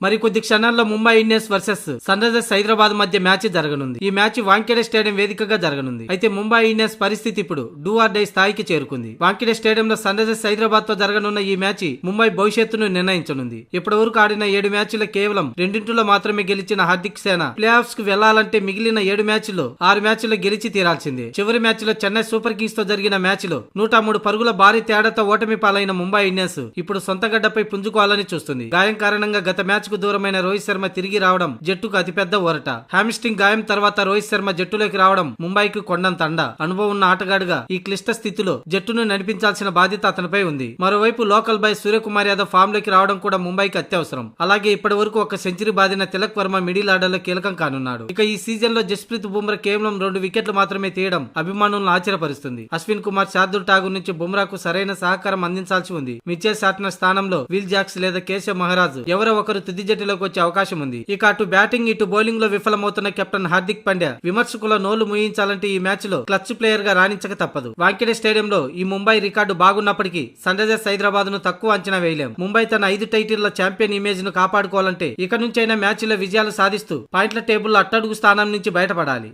మరికొద్ది క్షణాల్లో Mumbai Indians versus Sunrisers Hyderabad మధ్య మ్యాచ్ జరగనుంది. ఈ మ్యాచ్ వాంఖేడే స్టేడియం వేదికగా జరగనుంది. అయితే ముంబై ఇండియన్స్ పరిస్థితి ఇప్పుడు డూ ఆర్ డై స్థాయికి చేరుకుంది. వాంఖేడే స్టేడియంలో సన్ రైజర్స్ హైదరాబాద్ తో జరగనున్న ఈ మ్యాచ్ ముంబై భవిష్యత్తును నిర్ణయించనుంది. ఇప్పటి వరకు ఆడిన 7 మ్యాచ్లు కేవలం 2 మాత్రమే గెలిచిన హార్దిక్ సేన ప్లే ఆఫ్స్ కు వెళ్లాలంటే మిగిలిన 7 మ్యాచ్ల్లో 6 మ్యాచ్లు గెలిచి తీరాల్సిందే. చివరి మ్యాచ్ లో చెన్నై సూపర్ కింగ్స్ తో జరిగిన మ్యాచ్ లో 103 పరుగుల భారీ తేడాతో ఓటమి పాలైన ముంబై ఇండియన్స్ ఇప్పుడు సొంత గడ్డపై పుంజుకోవాలని చూస్తుంది. గాయం కారణంగా గత మ్యాచ్ కు దూరమైన రోహిత్ శర్మ తిరిగి రావడం జట్టుకు అతిపెద్ద ఊరట. హామ్స్ట్రింగ్ గాయం తర్వాత రోహిత్ శర్మ జట్టులోకి రావడం ముంబైకి కొండంత అండ. అనుభవం ఉన్న ఆటగాడుగా ఈ క్లిష్ట స్థితిలో జట్టును నడిపించాల్సిన బాధ్యత అతనిపై ఉంది. మరోవైపు local boy Suryakumar Yadav form లోకి రావడం కూడా ముంబైకి అత్యవసరం. అలాగే ఇప్పటి వరకు ఒక సెంచరీ బాదిన తిలక్ వర్మ మిడిల్ ఆర్డర్ లో కీలకం కానున్నాడు. ఇక ఈ సీజన్ లో జస్ప్రీత్ బుమ్రా కేవలం 2 వికెట్లు మాత్రమే తీయడం అభిమానులను ఆశ్చర్యపరుస్తుంది. అశ్విన్ కుమార్, శార్దుల్ ఠాగూర్ నుంచి బుమ్రాకు సరైన సహకారం అందించాల్సి ఉంది. మిచెల్ సాట్నర్ స్థానంలో విల్ జాక్స్ లేదా కేశవ్ మహారాజ్ ఎవరో ఒకరు తుది జట్టులోకి వచ్చే అవకాశం ఉంది. ఇక అటు బ్యాటింగ్ ఇటు బౌలింగ్ లో విఫలమవుతున్న కెప్టెన్ హార్దిక్ పాండ్యా విమర్శకుల నోళ్లు మూయించాలంటే ఈ మ్యాచ్ లో క్లచ్ ప్లేయర్ గా రాణించక తప్పదు. వాంఖేడే స్టేడియంలో ఈ ముంబై రికార్డు బాగున్నప్పటికీ సన్ రైజర్స్ హైదరాబాద్ ను తక్కువ అంచనా వేయలేం. ముంబై తన 5 టైటిళ్ల ఛాంపియన్ ఇమేజ్ ను కాపాడుకోవాలంటే ఇక నుంచైనా మ్యాచ్ లో విజయాలు సాధిస్తూ పాయింట్ల టేబుల్లో అట్టడుగు స్థానం నుంచి బయటపడాలి.